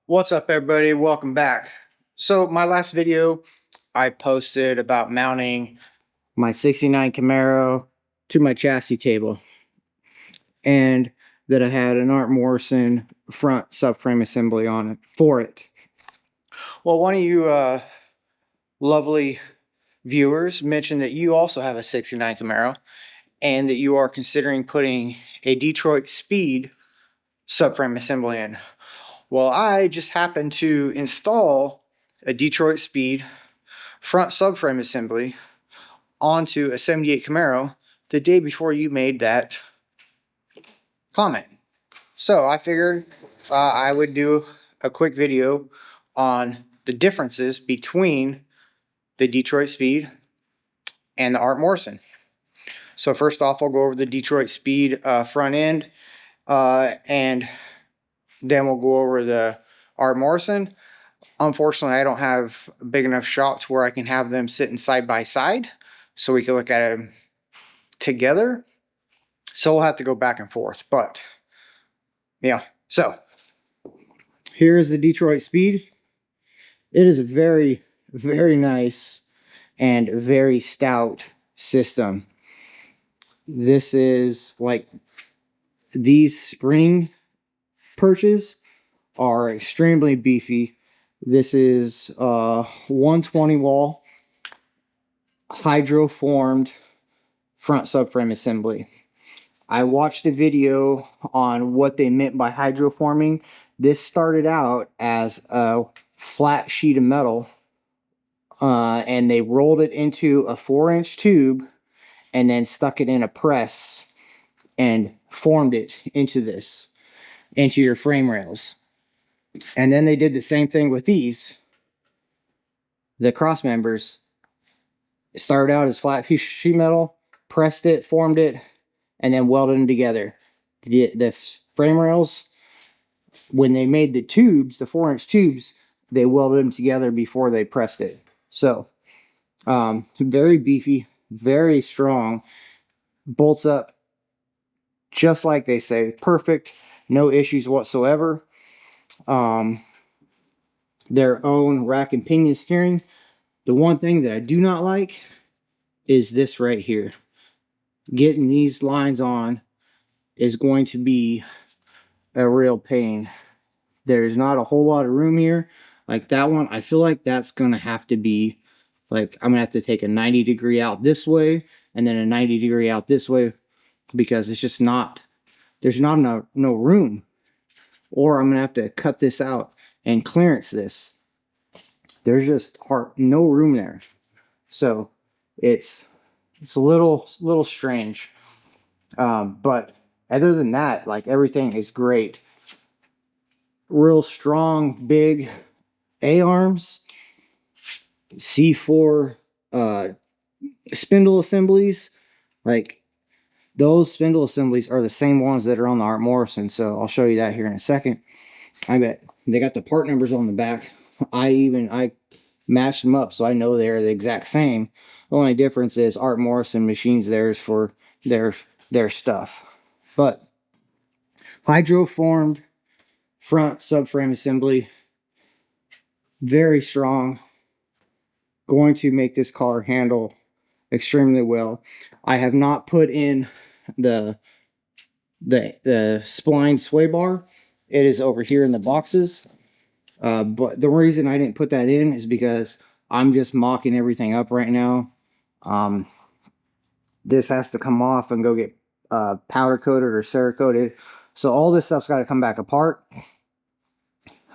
What's up, everybody? Welcome back. So my last video I posted about mounting my 69 Camaro to my chassis table, and that I had an Art Morrison front subframe assembly on it for it. Well, one of you lovely viewers mentioned that you also have a 69 Camaro and that you are considering putting a Detroit Speed subframe assembly in. Well, I just happened to install a Detroit Speed front subframe assembly onto a 78 Camaro the day before you made that comment. So I figured I would do a quick video on the differences between the Detroit Speed and the Art Morrison. So first off, I'll go over the Detroit Speed front end, and then we'll go over the Art Morrison. Unfortunately, I don't have big enough shops where I can have them sitting side by side so we can look at them together. So we'll have to go back and forth. But yeah, so here's the Detroit Speed. It is a very, very nice and very stout system. This is like, these spring perches are extremely beefy. This is 120 wall hydroformed front subframe assembly. I watched a video on what they meant by hydroforming. This started out as a flat sheet of metal, and they rolled it into a 4-inch tube and then stuck it in a press and formed it into your frame rails. And then they did the same thing with these. The cross members, it started out as flat sheet metal, pressed it, formed it, and then welded them together. The frame rails, when they made the tubes, the 4-inch tubes, they welded them together before they pressed it. So very beefy, very strong, bolts up just like they say, perfect, no issues whatsoever. Their own rack and pinion steering. The one thing that I do not like is this right here. Getting these lines on is going to be a real pain. There's not a whole lot of room here. Like that one, I feel like that's gonna have to be, like, I'm gonna have to take a 90-degree out this way and then a 90-degree out this way, because it's just not, there's not enough, no room. Or I'm gonna have to cut this out and clearance this. There's just no room there. So it's a little strange. But other than that, like, everything is great. Real strong, big A-arms, C4 spindle assemblies. Like, those spindle assemblies are the same ones that are on the Art Morrison, so I'll show you that here in a second. I bet they got the part numbers on the back. I matched them up, so I know they're the exact same. The only difference is Art Morrison machines theirs for their stuff. But hydroformed front subframe assembly, very strong, going to make this car handle extremely well. I have not put in the spline sway bar. It is over here in the boxes, but the reason I didn't put that in is because I'm just mocking everything up right now. This has to come off and go get powder coated or cerakoted, so all this stuff's got to come back apart.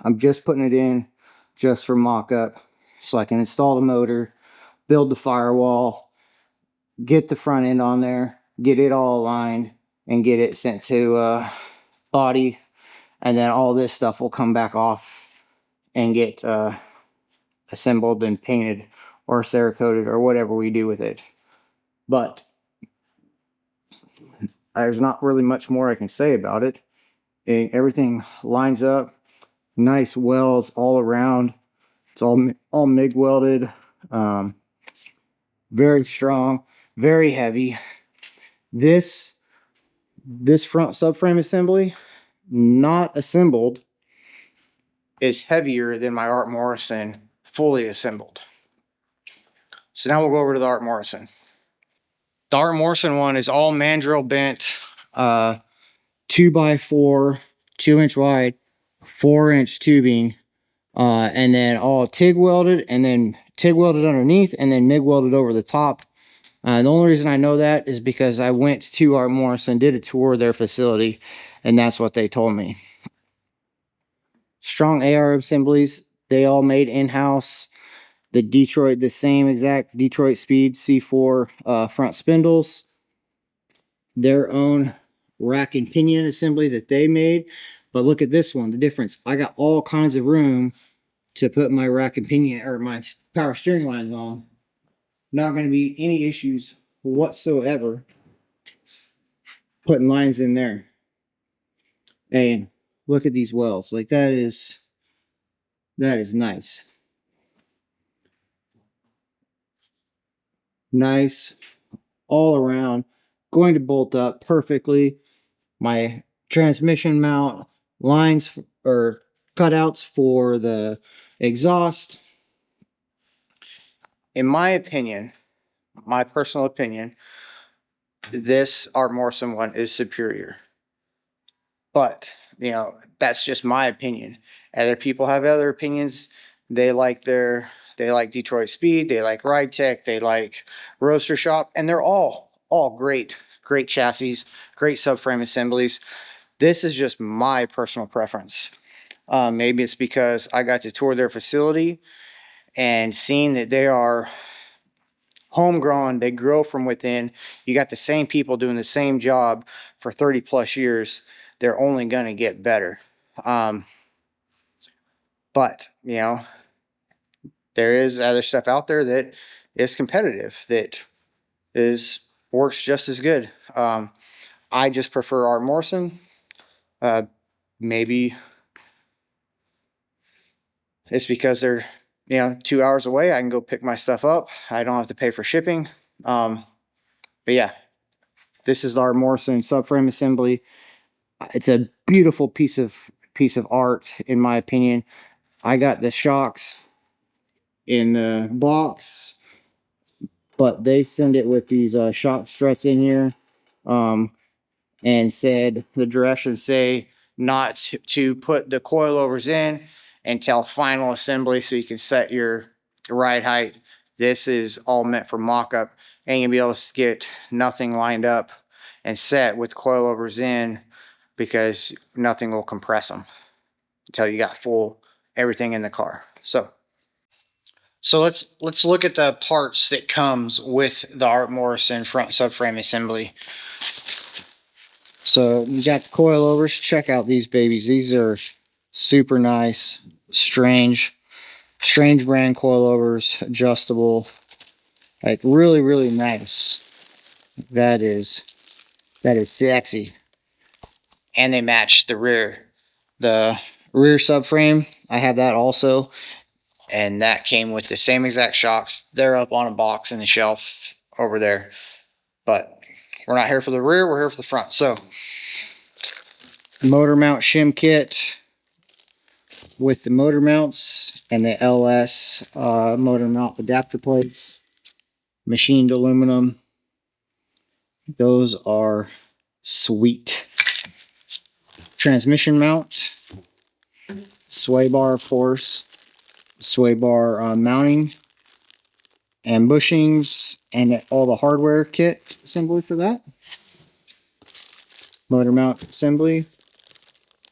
I'm just putting it in just for mock-up, so I can install the motor, build the firewall, get the front end on there, get it all aligned, and get it sent to body, and then all this stuff will come back off and get assembled and painted or cerakoted or whatever we do with it. But there's not really much more I can say about it. Everything lines up, nice welds all around. It's all MIG welded, very strong, very heavy. This front subframe assembly, not assembled. is heavier than my Art Morrison fully assembled. So now we'll go over to the Art Morrison. The Art Morrison one is all mandrel bent, 2x4, 2-inch wide, 4-inch tubing, and then all TIG welded, and then TIG welded underneath, and then MIG welded over the top. The only reason I know that is because I went to Art Morrison, did a tour of their facility, and that's what they told me. Strong AR assemblies, they all made in-house. The same exact Detroit Speeds C4 front spindles. Their own rack and pinion assembly that they made. But look at this one, the difference. I got all kinds of room to put my rack and pinion or my power steering lines on. Not going to be any issues whatsoever putting lines in there. And look at these welds. Like that is nice. Nice all around. Going to bolt up perfectly. My transmission mount lines or cutouts for the exhaust. In my opinion, my personal opinion, this Art Morrison one is superior. But, you know, that's just my opinion. Other people have other opinions. They like Detroit Speed, they like Ride Tech, they like Roaster Shop, and they're all great chassis, great subframe assemblies. This is just my personal preference. Maybe it's because I got to tour their facility and seeing that they are homegrown, they grow from within. You got the same people doing the same job for 30 plus years. They're only going to get better. But, you know, there is other stuff out there that is competitive, that works just as good. I just prefer Art Morrison. Maybe it's because they're, you know, 2 hours away. I can go pick my stuff up. I don't have to pay for shipping. But yeah, this is the Art Morrison subframe assembly. It's a beautiful piece of art, in my opinion. I got the shocks in the box, but they send it with these shock struts in here, and said the directions say not to put the coilovers in until final assembly, so you can set your ride height. This is all meant for mock-up, and you'll be able to get nothing lined up and set with coilovers in, because nothing will compress them until you got full everything in the car. So let's look at the parts that comes with the Art Morrison front subframe assembly. So you got the coilovers. Check out these babies. These are super nice, strange brand coilovers, adjustable, like really nice. That is sexy. And they match the rear subframe. I have that also, and that came with the same exact shocks. They're up on a box in the shelf over there, but we're not here for the rear, we're here for the front. So motor mount shim kit with the motor mounts and the LS motor mount adapter plates, machined aluminum. Those are sweet. Transmission mount, sway bar, of course, sway bar mounting and bushings, and all the hardware kit assembly for that. Motor mount assembly,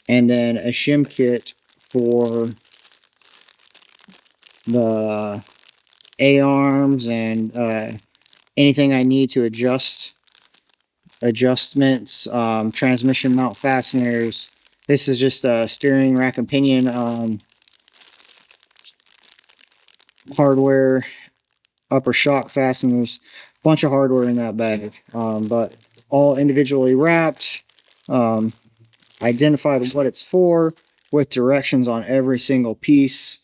and then a shim kit for the A-arms and anything I need to adjustments, transmission mount fasteners. This is just a steering rack and pinion hardware, upper shock fasteners, bunch of hardware in that bag, but all individually wrapped, identified what it's for, with directions on every single piece,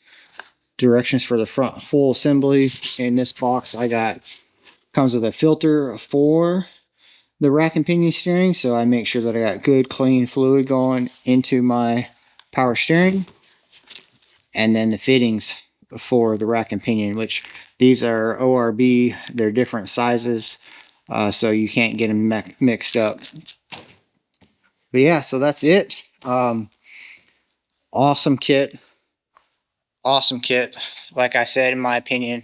directions for the front full assembly. In this box I got, comes with a filter for the rack and pinion steering, so I make sure that I got good clean fluid going into my power steering. and then the fittings for the rack and pinion, which these are ORB. They're different sizes, so you can't get them mixed up. But yeah, so that's it. Awesome kit. Awesome kit. Like I said, in my opinion,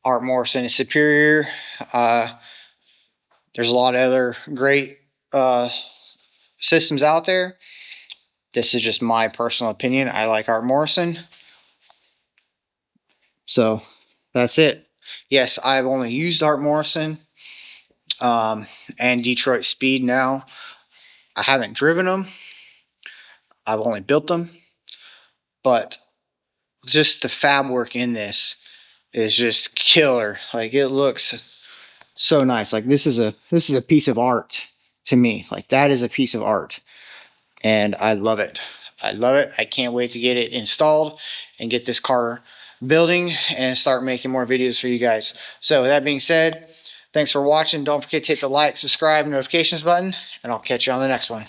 Art Morrison is superior. There's a lot of other great systems out there. This is just my personal opinion. I like Art Morrison. So that's it. Yes, I've only used Art Morrison and Detroit Speed now. I haven't driven them. I've only built them. But just the fab work in this is just killer. Like, it looks so nice. Like, this is a piece of art to me. Like, that is a piece of art. And I love it. I love it. I can't wait to get it installed and get this car building and start making more videos for you guys. So with that being said, thanks for watching. Don't forget to hit the like, subscribe, notifications button, and I'll catch you on the next one.